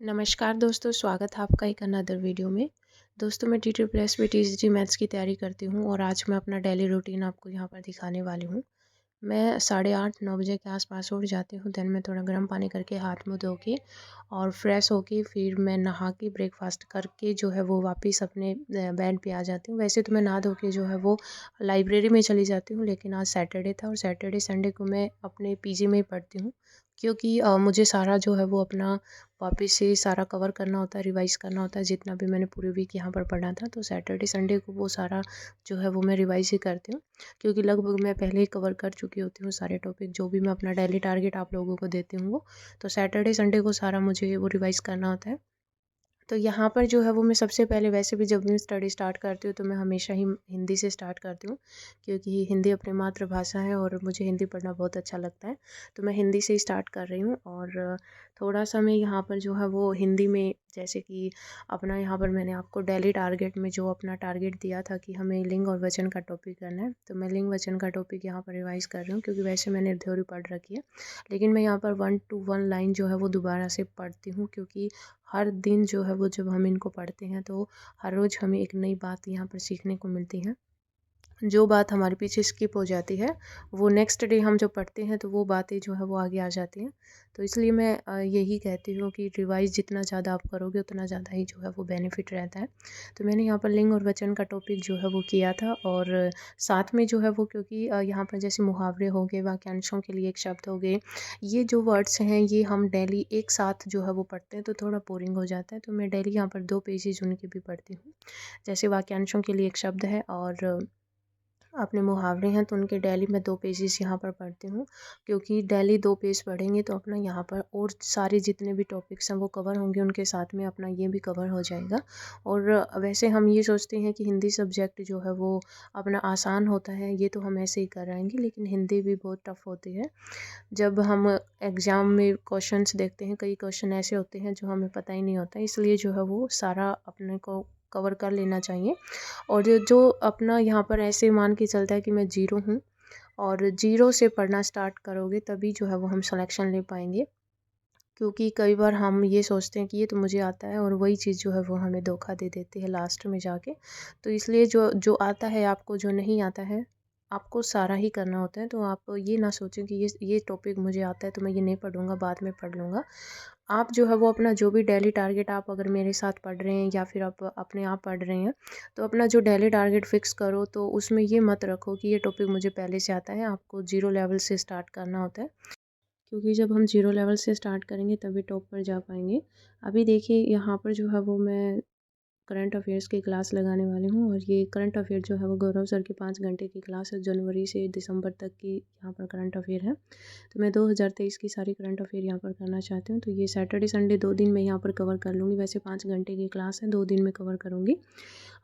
नमस्कार दोस्तों, स्वागत है आपका एक अनदर वीडियो में। दोस्तों मैं TTPLS में TGT मैथ्स की तैयारी करती हूँ और आज मैं अपना डेली रूटीन आपको यहाँ पर दिखाने वाली हूँ। मैं 8:30-9 बजे के आसपास उठ जाती हूँ। देन मैं थोड़ा गर्म पानी करके हाथ मुँह धो के और फ्रेश होके फिर मैं नहा के ब्रेकफास्ट करके जो है वो वापस अपने बेड पे आ जाती हूँ। वैसे तो मैं नहा धो के जो है वो लाइब्रेरी में चली जाती हूँ, लेकिन आज सैटरडे था और सैटरडे संडे को मैं अपने पीजी में ही पढ़ती हूँ, क्योंकि मुझे सारा जो है वो अपना वापस से सारा कवर करना होता है, रिवाइज़ करना होता है जितना भी मैंने पूरे वीक यहाँ पर पढ़ा था। तो सैटरडे संडे को वो सारा जो है वो मैं रिवाइज़ ही करती हूँ, क्योंकि लगभग मैं पहले ही कवर कर चुकी होती हूँ सारे टॉपिक जो भी मैं अपना डेली टारगेट आप लोगों को देती हूँ वो। तो सैटरडे संडे को सारा मुझे वो रिवाइज़ करना होता है। तो यहाँ पर जो है वो मैं सबसे पहले वैसे भी जब भी स्टडी स्टार्ट करती हूँ तो मैं हमेशा ही हिंदी से स्टार्ट करती हूँ, क्योंकि हिंदी अपनी मातृभाषा है और मुझे हिंदी पढ़ना बहुत अच्छा लगता है। तो मैं हिंदी से ही स्टार्ट कर रही हूँ और थोड़ा सा मैं यहाँ पर जो है वो हिंदी में, जैसे कि अपना यहाँ पर मैंने आपको डेली टारगेट में जो अपना टारगेट दिया था कि हमें लिंग और वचन का टॉपिक करना है, तो मैं लिंग वचन का टॉपिक यहाँ पर रिवाइज़ कर रही हूँ, क्योंकि वैसे मैंने थ्योरी पढ़ रखी है, लेकिन मैं यहाँ पर 1 to 1 लाइन जो है वो दोबारा से पढ़ती हूँ, क्योंकि हर दिन जो है वो जब हम इनको पढ़ते हैं तो हर रोज़ हमें एक नई बात यहाँ पर सीखने को मिलती है। जो बात हमारे पीछे स्किप हो जाती है, वो नेक्स्ट डे हम जब पढ़ते हैं तो वो बातें जो है वो आगे आ जाती हैं। तो इसलिए मैं यही कहती हूँ कि रिवाइज़ जितना ज़्यादा आप करोगे उतना ज़्यादा ही जो है वो बेनिफिट रहता है। तो मैंने यहाँ पर लिंग और वचन का टॉपिक जो है वो किया था और साथ में जो है वो, क्योंकि यहाँ पर जैसे मुहावरे हो गए, वाक्यांशों के लिए एक शब्द हो गए, ये जो वर्ड्स हैं ये हम डेली एक साथ जो है वो पढ़ते हैं तो थोड़ा बोरिंग हो जाता है। तो मैं डेली यहाँ पर 2 पेजेज़ उनके भी पढ़ती हूँ। जैसे वाक्यांशों के लिए एक शब्द है और अपने मुहावरे हैं तो उनके डेली मैं 2 पेजेस यहाँ पर पढ़ती हूँ, क्योंकि डेली 2 पेज पढ़ेंगे तो अपना यहाँ पर और सारे जितने भी टॉपिक्स हैं वो कवर होंगे, उनके साथ में अपना ये भी कवर हो जाएगा। और वैसे हम ये सोचते हैं कि हिंदी सब्जेक्ट जो है वो अपना आसान होता है, ये तो हम ऐसे ही कराएंगे, लेकिन हिंदी भी बहुत टफ होती है। जब हम एग्ज़ाम में क्वेश्चंस देखते हैं, कई क्वेश्चन ऐसे होते हैं जो हमें पता ही नहीं होता, इसलिए जो है वो सारा अपने को कवर कर लेना चाहिए। और जो अपना यहाँ पर ऐसे मान के चलता है कि मैं ज़ीरो हूँ और ज़ीरो से पढ़ना स्टार्ट करोगे तभी जो है वो हम सिलेक्शन ले पाएंगे, क्योंकि कई बार हम ये सोचते हैं कि ये तो मुझे आता है और वही चीज़ जो है वो हमें धोखा दे देती है लास्ट में जाके। तो इसलिए जो जो आता है आपको, जो नहीं आता है आपको सारा ही करना होता है। तो आप ये ना सोचें कि ये टॉपिक मुझे आता है तो मैं ये नहीं पढ़ूंगा, बाद में पढ़ लूँगा। आप जो है वो अपना जो भी डेली टारगेट, आप अगर मेरे साथ पढ़ रहे हैं या फिर आप अपने आप पढ़ रहे हैं, तो अपना जो डेली टारगेट फिक्स करो। तो उसमें ये मत रखो कि ये टॉपिक मुझे पहले से आता है, आपको ज़ीरो लेवल से स्टार्ट करना होता है, क्योंकि जब हम ज़ीरो लेवल से स्टार्ट करेंगे तभी टॉप पर जा पाएंगे। अभी देखिए यहाँ पर जो है वो मैं करंट अफेयर्स की क्लास लगाने वाली हूँ और ये करंट अफेयर जो है वो गौरव सर की 5 घंटे की क्लास है। जनवरी से दिसंबर तक की यहाँ पर करंट अफेयर है। तो मैं 2023 की सारी करंट अफेयर यहाँ पर करना चाहती हूँ। तो ये सैटरडे संडे 2 दिन मैं यहाँ पर कवर कर लूँगी। वैसे 5 घंटे की क्लास है, 2 दिन में कवर करूँगी।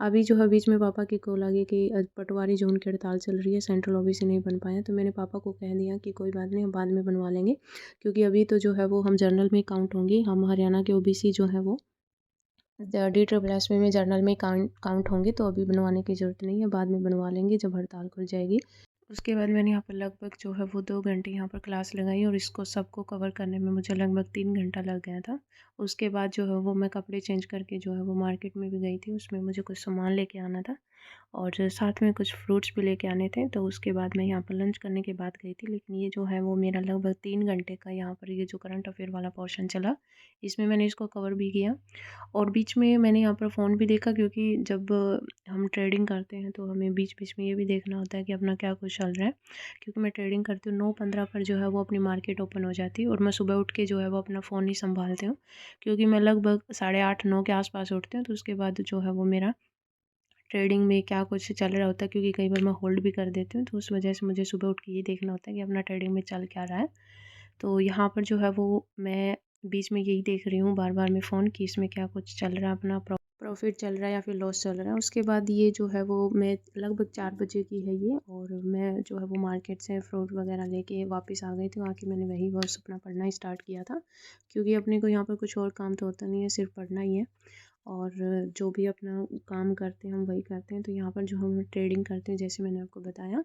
अभी जो है बीच में पापा की कॉल आ गई कि पटवारी जोन की हड़ताल चल रही है, सेंट्रल ओबीसी नहीं बन पाया। तो मैंने पापा को कह दिया कि कोई बात नहीं, हम बाद में बनवा लेंगे, क्योंकि अभी तो जो है वो हम जनरल में काउंट होंगे। हम हरियाणा के ओबीसी जो है वो DSSS में जर्नल में काउंट होंगे, तो अभी बनवाने की ज़रूरत नहीं है, बाद में बनवा लेंगे जब हड़ताल खुल जाएगी। उसके बाद मैंने यहाँ पर लगभग जो है वो 2 घंटे यहाँ पर क्लास लगाई और इसको सबको कवर करने में मुझे लगभग 3 घंटा लग गया था। उसके बाद जो है वो मैं कपड़े चेंज करके जो है वो मार्केट में भी गई थी, उसमें मुझे कुछ सामान लेके आना था और साथ में कुछ फ्रूट्स भी लेके आने थे। तो उसके बाद मैं यहाँ पर लंच करने के बाद गई थी, लेकिन ये जो है वो मेरा लगभग 3 घंटे का यहाँ पर ये जो करंट अफेयर वाला पोर्शन चला, इसमें मैंने इसको कवर भी किया। और बीच में मैंने यहाँ पर फ़ोन भी देखा, क्योंकि जब हम ट्रेडिंग करते हैं तो हमें बीच-बीच में ये भी देखना होता है कि अपना क्या कुछ चल रहा है। क्योंकि मैं ट्रेडिंग करती हूँ 9:15 पर जो है वो अपनी मार्केट ओपन हो जाती है और मैं सुबह उठ के जो है वो अपना फ़ोन ही संभालती हूँ, क्योंकि मैं लगभग 8:30-9 के आस-पास उठती हूँ। तो उसके बाद जो है वो मेरा ट्रेडिंग में क्या कुछ चल रहा होता है, क्योंकि कई बार मैं होल्ड भी कर देती हूँ, तो उस वजह से मुझे सुबह उठ के ये देखना होता है कि अपना ट्रेडिंग में चल क्या रहा है। तो यहाँ पर जो है वो मैं बीच में यही देख रही हूँ बार-बार में फ़ोन कि इसमें क्या कुछ चल रहा है, अपना प्रॉफ़िट चल रहा है या फिर लॉस चल रहा है। उसके बाद ये जो है वो मैं लगभग 4 बजे की है ये, और मैं जो है वो मार्केट से फ्रूट वग़ैरह लेके वापस आ गई थी। आके मैंने वही बस अपना पढ़ना स्टार्ट किया था, क्योंकि अपने को यहाँ पर कुछ और काम तो होता नहीं है, सिर्फ़ पढ़ना ही है। और जो भी अपना काम करते हैं हम वही करते हैं। तो यहाँ पर जो हम ट्रेडिंग करते हैं, जैसे मैंने आपको बताया,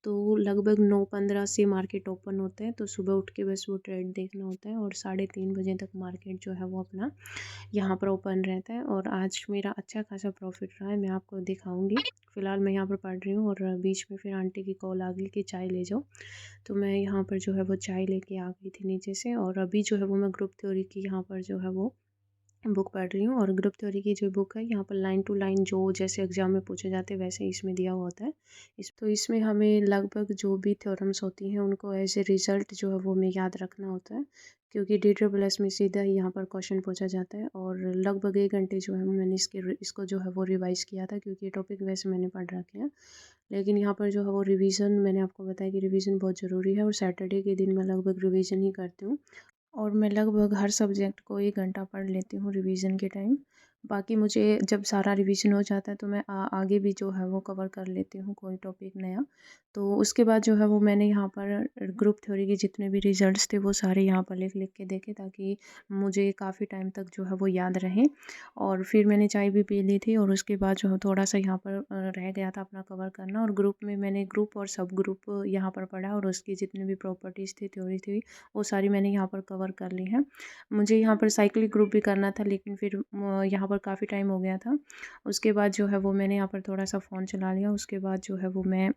तो लगभग 9:15 से मार्केट ओपन होता है, तो सुबह उठ के बस वो ट्रेड देखना होता है और 3:30 बजे तक मार्केट जो है वो अपना यहाँ पर ओपन रहता है। और आज मेरा अच्छा खासा प्रॉफिट रहा है, मैं आपको दिखाऊंगी। फ़िलहाल मैं यहाँ पर पढ़ रही हूँ और बीच में फिर आंटी की कॉल आ गई कि चाय ले जाओ, तो मैं यहाँ पर जो है वो चाय लेके आ गई थी नीचे से। और अभी जो है वो मैं ग्रुप थ्योरी की यहाँ पर जो है वो बुक पढ़ रही हूँ। और ग्रुप थ्योरी की जो बुक है यहाँ पर लाइन टू लाइन जो जैसे एग्जाम में पूछे जाते हैं वैसे इसमें दिया हुआ होता है। इसमें हमें लगभग जो भी थ्योरम्स होती हैं उनको एज ए रिज़ल्ट जो है वो हमें याद रखना होता है, क्योंकि DSSS में सीधा ही यहाँ पर क्वेश्चन पूछा जाता है। और लगभग 1 घंटे जो है मैंने इसको जो है वो रिवाइज़ किया था, क्योंकि ये टॉपिक वैसे मैंने पढ़ रखे हैं। लेकिन यहाँ पर जो है वो रिवीजन, मैंने आपको बताया कि रिवीजन बहुत ज़रूरी है, और सैटरडे के दिन मैं लगभग रिवीजन ही करती हूँ। और मैं लगभग हर सब्जेक्ट को 1 घंटा पढ़ लेती हूँ रिवीजन के टाइम। बाकी मुझे जब सारा रिवीजन हो जाता है तो मैं आगे भी जो है वो कवर कर लेती हूँ कोई टॉपिक नया। तो उसके बाद जो है वो मैंने यहाँ पर ग्रुप थ्योरी के जितने भी रिजल्ट्स थे वो सारे यहाँ पर लिख लिख के देखे, ताकि मुझे काफ़ी टाइम तक जो है वो याद रहे। और फिर मैंने चाय भी पी ली थी, और उसके बाद जो है थोड़ा सा यहाँ पर रह गया था अपना कवर करना। और ग्रुप में मैंने ग्रुप और सब ग्रुप यहाँ पर पढ़ा, और उसकी जितनी भी प्रॉपर्टीज़ थी, थ्योरी थी, वो सारी मैंने यहाँ पर कवर कर ली है। मुझे यहाँ पर साइकिल ग्रुप भी करना था, लेकिन फिर यहाँ पर काफ़ी टाइम हो गया था। उसके बाद जो है वो मैंने यहाँ पर थोड़ा सा फ़ोन चला लिया। उसके बाद जो है वो मैं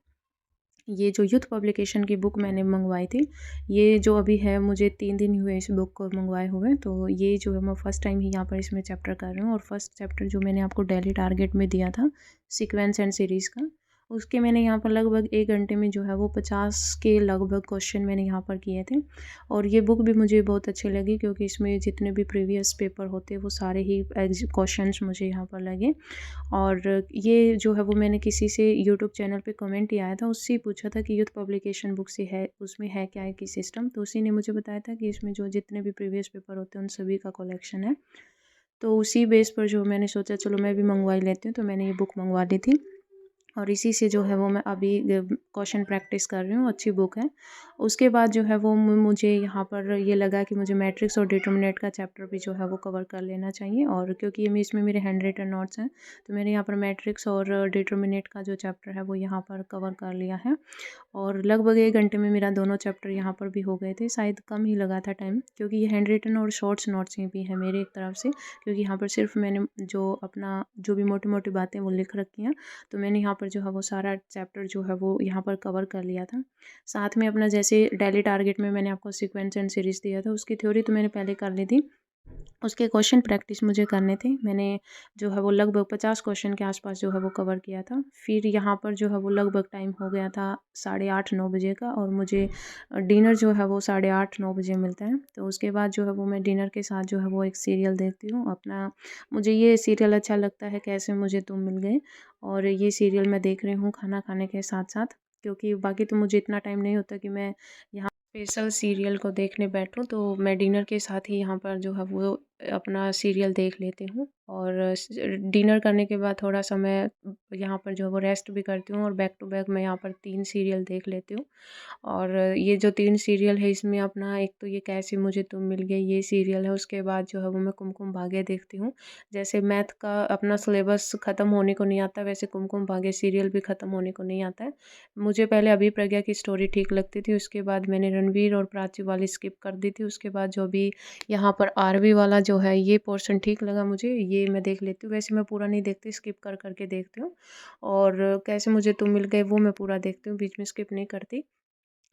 ये जो यूथ पब्लिकेशन की बुक मैंने मंगवाई थी, ये जो अभी है, मुझे 3 दिन हुए इस बुक को मंगवाए हुए। तो ये जो है मैं फ़र्स्ट टाइम ही यहाँ पर इसमें चैप्टर कर रही हूँ। और फर्स्ट चैप्टर जो मैंने आपको डेली टारगेट में दिया था सीक्वेंस एंड सीरीज़ का, उसके मैंने यहाँ पर लगभग 1 घंटे में जो है वो 50 के लगभग क्वेश्चन मैंने यहाँ पर किए थे। और ये बुक भी मुझे बहुत अच्छी लगी, क्योंकि इसमें जितने भी प्रीवियस पेपर होते हैं वो सारे ही क्वेश्चंस मुझे यहाँ पर लगे। और ये जो है वो मैंने किसी से यूट्यूब चैनल पे कमेंट ही आया था, उससे ही पूछा था कि यूथ पब्लिकेशन बुक से है, उसमें है क्या है कि सिस्टम, तो उसी ने मुझे बताया था कि इसमें जो जितने भी प्रीवियस पेपर होते हैं उन सभी का कलेक्शन है। तो उसी बेस पर जो मैंने सोचा चलो मैं भी मंगवा ही लेती हूँ, तो मैंने ये बुक मंगवा ली थी। और इसी से जो है वो मैं अभी क्वेश्चन प्रैक्टिस कर रही हूँ, अच्छी बुक है। उसके बाद जो है वो मुझे यहाँ पर ये लगा कि मुझे मैट्रिक्स और डिटर्मिनेंट का चैप्टर भी जो है वो कवर कर लेना चाहिए। और क्योंकि ये इसमें मेरे हैंड रिटन नोट्स हैं, तो मैंने यहाँ पर मैट्रिक्स और डिटर्मिनेंट का जो चैप्टर है वो यहाँ पर कवर कर लिया है। और लगभग 1 घंटे में मेरा दोनों चैप्टर यहाँ पर भी हो गए थे, शायद कम ही लगा था टाइम, क्योंकि ये हैंड रिटन और शॉर्ट्स नोट्स ही भी है मेरे एक तरफ से। क्योंकि यहाँ पर सिर्फ मैंने जो अपना जो भी मोटी मोटी बातें वो लिख रखी हैं, तो मैंने यहाँ पर जो है वो सारा चैप्टर जो है वो यहाँ पर कवर कर लिया था। साथ में अपना जैसे डेली टारगेट में मैंने आपको सीक्वेंस एंड सीरीज़ दिया था, उसकी थ्योरी तो मैंने पहले कर ली थी, उसके क्वेश्चन प्रैक्टिस मुझे करने थे। मैंने जो है वो लगभग 50 क्वेश्चन के आसपास जो है वो कवर किया था। फिर यहाँ पर जो है वो लगभग टाइम हो गया था 8:30-9 बजे का, और मुझे डिनर जो है वो 8:30-9 बजे मिलता है। तो उसके बाद जो है वो मैं डिनर के साथ जो है वो एक सीरियल देखती हूँ अपना। मुझे ये सीरियल अच्छा लगता है, कैसे मुझे तुम मिल गए, और ये सीरियल मैं देख रही हूँ खाना खाने के साथ साथ, क्योंकि बाकी तो मुझे इतना टाइम नहीं होता कि मैं यहाँ स्पेशल सीरियल को देखने बैठूं। तो मैं डिनर के साथ ही यहाँ पर जो है वो अपना सीरियल देख लेती हूँ। और डिनर करने के बाद थोड़ा सा मैं यहाँ पर जो है वो रेस्ट भी करती हूँ, और बैक टू बैक मैं यहाँ पर 3 सीरियल देख लेती हूँ। और ये जो 3 सीरियल है इसमें अपना एक तो ये कैसे मुझे तुम मिल गई ये सीरियल है, उसके बाद जो है वो मैं कुमकुम भाग्य देखती हूँ। जैसे मैथ का अपना सिलेबस ख़त्म होने को नहीं आता, वैसे कुमकुम भाग्य सीरियल भी ख़त्म होने को नहीं आता है। मुझे पहले अभी प्रज्ञा की स्टोरी ठीक लगती थी, उसके बाद मैंने रणवीर और प्राची वाली स्किप कर दी थी। उसके बाद जो भी यहाँ पर आरवी वाला जो है ये पोर्शन ठीक लगा मुझे, ये मैं देख लेती हूँ। वैसे मैं पूरा नहीं देखती, स्किप कर करके देखती हूँ। और कैसे मुझे तुम मिल गए वो मैं पूरा देखती हूँ, बीच में स्किप नहीं करती।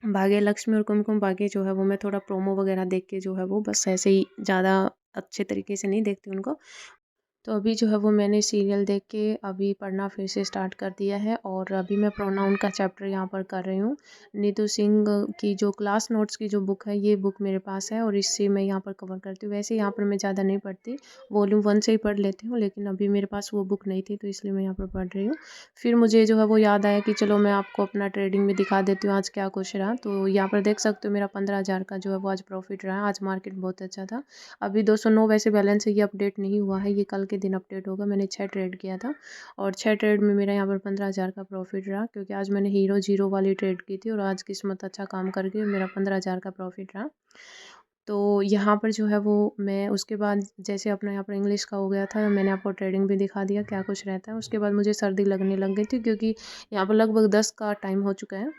भाग्य लक्ष्मी और कुमकुम भाग्य जो है वो मैं थोड़ा प्रोमो वगैरह देख के जो है वो बस ऐसे ही ज़्यादा अच्छे तरीके से नहीं देखती उनको। तो अभी जो है वो मैंने सीरियल देख के अभी पढ़ना फिर से स्टार्ट कर दिया है, और अभी मैं प्रोनाउन का चैप्टर यहाँ पर कर रही हूँ। नीतू सिंह की जो क्लास नोट्स की जो बुक है, ये बुक मेरे पास है, और इससे मैं यहाँ पर कवर करती हूँ। वैसे यहाँ पर मैं ज़्यादा नहीं पढ़ती, वॉल्यूम 1 से ही पढ़ लेती हूँ, लेकिन अभी मेरे पास वो बुक नहीं थी, तो इसलिए मैं यहाँ पर पढ़ रही हूँ। फिर मुझे जो है वो याद आया कि चलो मैं आपको अपना ट्रेडिंग में दिखा देती हूँ आज क्या कुछ रहा। तो यहाँ पर देख सकते हो मेरा 15,000 का जो है वो आज प्रॉफिट रहा। आज मार्केट बहुत अच्छा था। अभी 209 वैसे बैलेंस है, ये अपडेट नहीं हुआ है, ये कल के दिन अपडेट होगा। मैंने 6 ट्रेड किया था, और 6 ट्रेड में मेरा यहाँ पर 15,000 का प्रॉफिट रहा, क्योंकि आज मैंने हीरो जीरो वाली ट्रेड की थी, और आज किस्मत अच्छा काम कर गई, मेरा 15,000 का प्रॉफिट रहा। तो यहाँ पर जो है वो मैं उसके बाद जैसे अपना यहाँ पर इंग्लिश का हो गया था, मैंने आपको ट्रेडिंग भी दिखा दिया क्या कुछ रहता है। उसके बाद मुझे सर्दी लगने लग गई थी, क्योंकि यहाँ पर लगभग 10 का टाइम हो चुका है।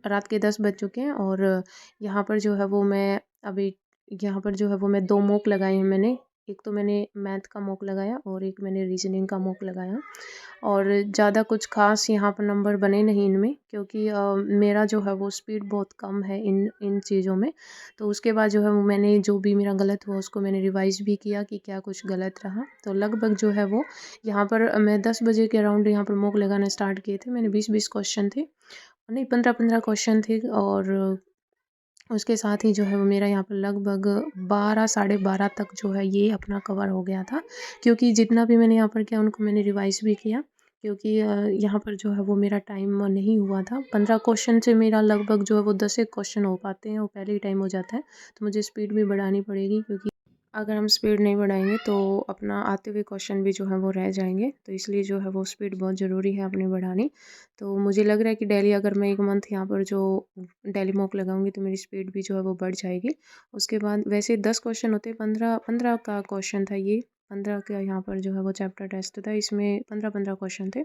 रात के 10 बज चुके हैं और यहाँ पर जो है वो मैं अभी यहाँ पर जो है वो मैं 2 मॉक लगाए हैं मैंने। एक तो मैंने मैथ का मॉक लगाया और एक मैंने रीज़निंग का मॉक लगाया और ज़्यादा कुछ ख़ास यहाँ पर नंबर बने नहीं इनमें, क्योंकि मेरा जो है वो स्पीड बहुत कम है इन इन चीज़ों में। तो उसके बाद जो है वो मैंने जो भी मेरा गलत हुआ उसको मैंने रिवाइज़ भी किया कि क्या कुछ गलत रहा। तो लगभग जो है वो यहाँ पर मैं 10 बजे के अराउंड यहाँ पर मॉक लगाना स्टार्ट किए थे। मैंने 20-20 क्वेश्चन थे, नहीं 15-15 क्वेश्चन थे और उसके साथ ही जो है वो मेरा यहाँ पर लगभग 12 साढ़े 12 तक जो है ये अपना कवर हो गया था। क्योंकि जितना भी मैंने यहाँ पर किया उनको मैंने रिवाइज़ भी किया, क्योंकि यहाँ पर जो है वो मेरा टाइम नहीं हुआ था। 15 क्वेश्चन से मेरा लगभग जो है वो 10 एक क्वेश्चन हो पाते हैं, वो पहले ही टाइम हो जाता है। तो मुझे स्पीड भी बढ़ानी पड़ेगी, क्योंकि अगर हम स्पीड नहीं बढ़ाएंगे तो अपना आते हुए क्वेश्चन भी जो है वो रह जाएंगे। तो इसलिए जो है वो स्पीड बहुत ज़रूरी है अपनी बढ़ानी। तो मुझे लग रहा है कि डेली अगर मैं 1 मंथ यहाँ पर जो डेली मॉक लगाऊंगी तो मेरी स्पीड भी जो है वो बढ़ जाएगी। उसके बाद वैसे 10 क्वेश्चन होते हैं, 15 का क्वेश्चन था ये, 15 का यहाँ पर जो है वो चैप्टर टेस्ट था, इसमें 15-15 क्वेश्चन थे।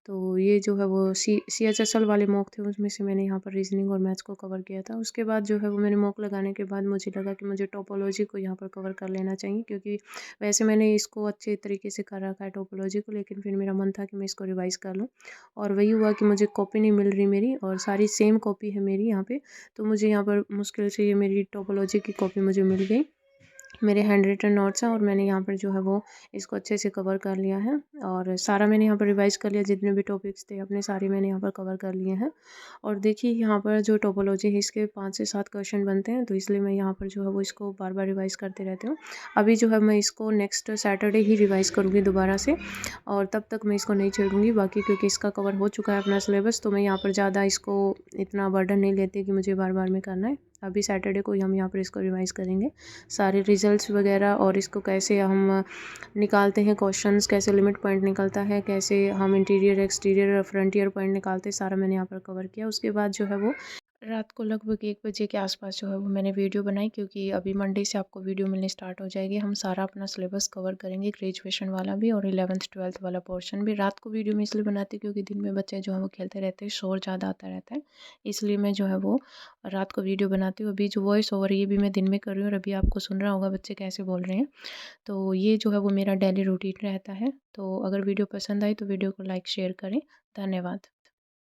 तो ये जो है वो CHSL वाले मॉक थे, उसमें से मैंने यहाँ पर रीजनिंग और मैथ्स को कवर किया था। उसके बाद जो है वो मैंने मॉक लगाने के बाद मुझे लगा कि मुझे टोपोलॉजी को यहाँ पर कवर कर लेना चाहिए, क्योंकि वैसे मैंने इसको अच्छे तरीके से कर रखा है टोपोलॉजी को, लेकिन फिर मेरा मन था कि मैं इसको रिवाइज़ कर लूँ। और वही हुआ कि मुझे कॉपी नहीं मिल रही मेरी, और सारी सेम कॉपी है मेरी यहाँ पे। तो मुझे यहाँ पर मुश्किल से ये मेरी टोपोलॉजी की कॉपी मुझे मिल गई। मेरे हैंड रिटन नोट्स हैं और मैंने यहाँ पर जो है वो इसको अच्छे से कवर कर लिया है और सारा मैंने यहाँ पर रिवाइज़ कर लिया। जितने भी टॉपिक्स थे अपने सारे मैंने यहाँ पर कवर कर लिए हैं। और देखिए यहाँ पर जो टोपोलॉजी है इसके 5 से 7 क्वेश्चन बनते हैं, तो इसलिए मैं यहाँ पर जो है वो इसको बार बार रिवाइज़ करते रहती हूँ। अभी जो है मैं इसको नेक्स्ट सैटरडे ही रिवाइज़ करूँगी दोबारा से, और तब तक मैं इसको नहीं छेड़ूँगी बाकी, क्योंकि इसका कवर हो चुका है अपना सिलेबस। तो मैं यहाँ पर ज़्यादा इसको इतना बर्डन नहीं लेती कि मुझे बार बार में करना है। अभी सैटरडे को ही हम यहाँ पर इसको रिवाइज़ करेंगे सारे रिजल्ट्स वगैरह, और इसको कैसे हम निकालते हैं क्वेश्चंस, कैसे लिमिट पॉइंट निकलता है, कैसे हम इंटीरियर एक्सटीरियर फ्रंटियर पॉइंट निकालते हैं, सारा मैंने यहाँ पर कवर किया। उसके बाद जो है वो रात को लगभग 1 बजे के आसपास जो है वो मैंने वीडियो बनाई, क्योंकि अभी मंडे से आपको वीडियो मिलनी स्टार्ट हो जाएगी। हम सारा अपना सिलेबस कवर करेंगे, ग्रेजुएशन वाला भी और 11th-12th वाला पोर्शन भी। रात को वीडियो मैं इसलिए बनाती हूँ क्योंकि दिन में बच्चे जो है वो खेलते रहते हैं, शोर ज़्यादा आता रहता है, इसलिए मैं जो है वो रात को वीडियो बनाती हूँ। अभी जो वॉइस ओवर ये भी मैं दिन में कर रही हूँ और अभी आपको सुन रहा होगा बच्चे कैसे बोल रहे हैं। तो ये जो है वो मेरा डेली रूटीन रहता है। तो अगर वीडियो पसंद आई तो वीडियो को लाइक शेयर करें। धन्यवाद।